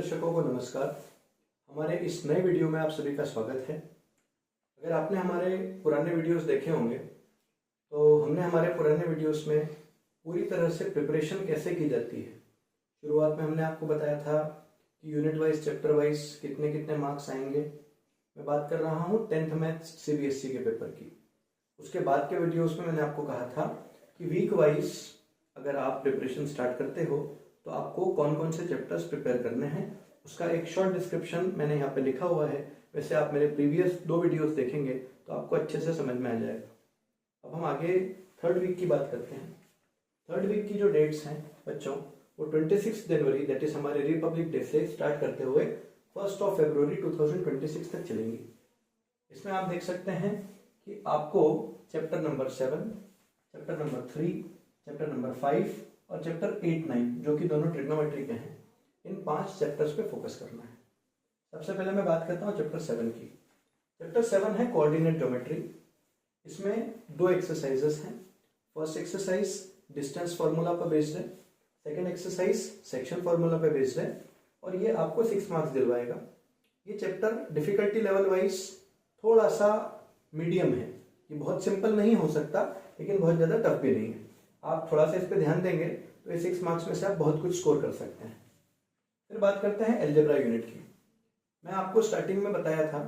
दर्शकों को नमस्कार। हमारे इस नए वीडियो में आप सभी का स्वागत है। अगर आपने हमारे पुराने वीडियोस देखे होंगे तो हमने हमारे पुराने वीडियोस में पूरी तरह से प्रिपरेशन कैसे की जाती है। शुरुआत में हमने आपको बताया था कि यूनिट वाइज चैप्टर वाइज कितने कितने मार्क्स आएंगे। मैं बात कर रहा हूँ 10th मैथ्स सीबीएसई के पेपर की। उसके बाद के वीडियोस में मैंने आपको कहा था कि वीक वाइज अगर आप प्रिपरेशन स्टार्ट करते हो तो आपको कौन कौन से चैप्टर्स प्रिपेयर करने हैं, उसका एक शॉर्ट डिस्क्रिप्शन मैंने यहाँ पे लिखा हुआ है। वैसे आप मेरे प्रीवियस 2 वीडियोस देखेंगे तो आपको अच्छे से समझ में आ जाएगा। अब हम आगे थर्ड वीक की बात करते हैं। थर्ड वीक की जो डेट्स हैं बच्चों, वो 26 जनवरी दैट इज हमारे रिपब्लिक डे से स्टार्ट करते हुए 1 फरवरी 2026 तक चलेंगी। इसमें आप देख सकते हैं कि आपको chapter number 7, chapter number 3, chapter number 5 और चैप्टर 8, 9 जो कि दोनों ट्रिग्नोमेट्री के हैं, इन 5 चैप्टर्स पे फोकस करना है। सबसे पहले मैं बात करता हूँ चैप्टर 7 की। चैप्टर 7 है कोऑर्डिनेट ज्योमेट्री। इसमें 2 एक्सरसाइजेस हैं। फर्स्ट एक्सरसाइज डिस्टेंस फार्मूला पर बेस्ड है, सेकेंड एक्सरसाइज सेक्शन फार्मूला पर बेस्ड है और ये आपको 6 मार्क्स दिलवाएगा। ये चैप्टर डिफिकल्टी लेवल वाइज थोड़ा सा मीडियम है। ये बहुत सिंपल नहीं हो सकता लेकिन बहुत ज़्यादा टफ भी नहीं है। आप थोड़ा सा इस पर ध्यान देंगे तो ये 6 मार्क्स में से आप बहुत कुछ स्कोर कर सकते हैं। फिर बात करते हैं अलजेब्रा यूनिट की। मैं आपको स्टार्टिंग में बताया था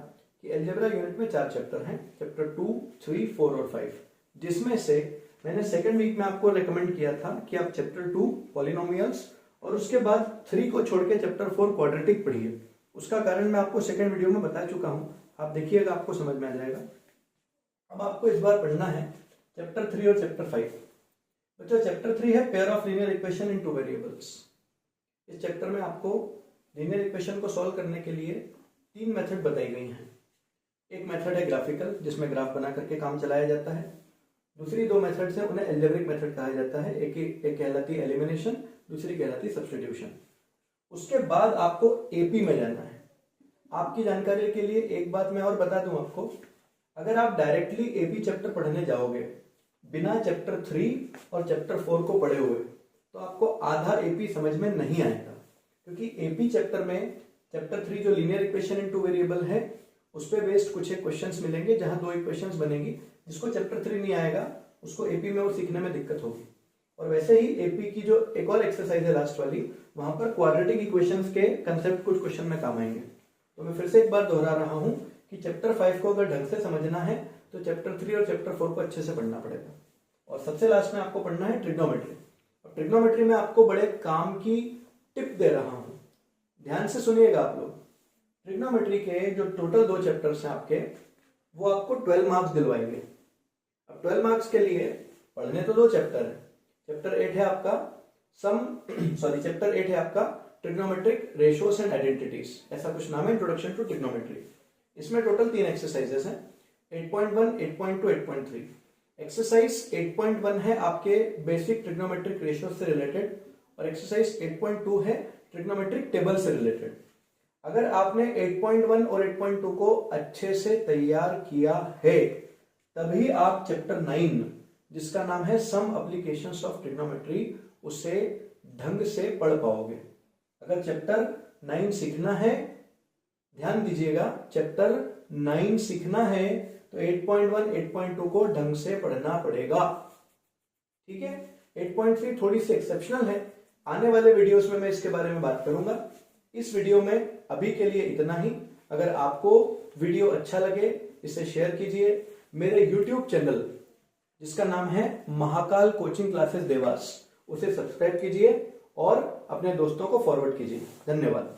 कि अलजेब्रा यूनिट में 4 चैप्टर हैं, चैप्टर 2, 3, 4 और 5, जिसमें से मैंने सेकेंड वीक में आपको रेकमेंड किया था कि आप चैप्टर 2 पॉलिनोमियल्स और उसके बाद 3 को छोड़ के चैप्टर 4 क्वाड्रेटिक पढ़िए। उसका कारण मैं आपको सेकेंड वीडियो में बता चुका हूँ, आप देखिएगा आपको समझ में आ जाएगा। अब आपको इस बार पढ़ना है चैप्टर 3 और चैप्टर 5। बच्चों चैप्टर 3 है pair of linear equation in 2 variables. इस चैप्टर में आपको लीनियर इक्वेशन को सॉल्व करने के लिए 3 मेथड बताई गई हैं। एक मेथड है ग्राफिकल, जिसमें ग्राफ बना करके काम चलाया जाता है। दूसरी 2 मेथड्स हैं, उन्हें एल्जेब्रिक मेथड कहा जाता है। एक कहलाती है एलिमिनेशन, दूसरी कहलाती है सब्स्टिट्यूशन। उसके बाद आपको एपी में जाना है। आपकी जानकारी के लिए एक बात मैं और बता दूं आपको, अगर आप डायरेक्टली एपी चैप्टर पढ़ने जाओगे बिना चैप्टर 3 और चैप्टर 4 को पढ़े हुए तो आपको आधा एपी समझ में नहीं आएगा, क्योंकि एपी चैप्टर में चैप्टर 3 जो लीनियर इक्वेशन इन 2 वेरिएबल है उस पे बेस्ड कुछ एक क्वेश्चंस मिलेंगे, जहां 2 इक्वेशंस बनेंगी। जिसको चैप्टर 3 नहीं आएगा उसको एपी में वो सीखने में दिक्कत होगी। और वैसे ही एपी की जो एक और एक्सरसाइज है लास्ट वाली, वहां पर क्वाड्रेटिक इक्वेशंस के कंसेप्ट कुछ क्वेश्चन में काम आएंगे। तो मैं फिर से एक बार दोहरा रहा हूं कि चैप्टर 5 को अगर ढंग से समझना है तो चैप्टर 3 और चैप्टर 4 को अच्छे से पढ़ना पड़ेगा। और सबसे लास्ट में आपको पढ़ना है ट्रिग्नोमेट्री। और ट्रिग्नोमेट्री में आपको बड़े काम की टिप दे रहा हूं, ध्यान से सुनिएगा आप लोग। ट्रिग्नोमेट्री के जो टोटल 2 चैप्टर्स हैं आपके, वो आपको 12 मार्क्स दिलवाएंगे। अब 12 मार्क्स के लिए पढ़ने तो 2 चैप्टर है। चैप्टर 8 है आपका चैप्टर 8 है आपका ट्रिग्नोमेट्रिक रेशियोज एंड आइडेंटिटीज, ऐसा कुछ नाम है, इंट्रोडक्शन टू ट्रिग्नोमेट्री। इसमें टोटल 3 एक्सरसाइजेस हैं, 8.1, 8.2, 8.3। एक्सरसाइज 8.1 है आपके बेसिक ट्रिग्नोमेट्रिक रेशियो से रिलेटेड और एक्सरसाइज 8.2 है ट्रिग्नोमेट्रिक टेबल से रिलेटेड। अगर आपने 8.1 और 8.2 को अच्छे से तैयार किया है तभी आप चैप्टर 9 जिसका नाम है सम एप्लीकेशंस ऑफ ट्रिग्नोमेट्री उसे ढंग से पढ़ पाओगे। अगर चैप्टर 9 सीखना है, ध्यान दीजिएगा, चैप्टर 9 सीखना है तो 8.1, 8.2 को ढंग से पढ़ना पड़ेगा। ठीक है, 8.3 थोड़ी सी एक्सेप्शनल है, आने वाले वीडियोस में मैं इसके बारे में बात करूंगा। इस वीडियो में अभी के लिए इतना ही। अगर आपको वीडियो अच्छा लगे इसे शेयर कीजिए। मेरे YouTube चैनल जिसका नाम है महाकाल कोचिंग क्लासेस देवास, उसे सब्सक्राइब कीजिए और अपने दोस्तों को फॉरवर्ड कीजिए। धन्यवाद।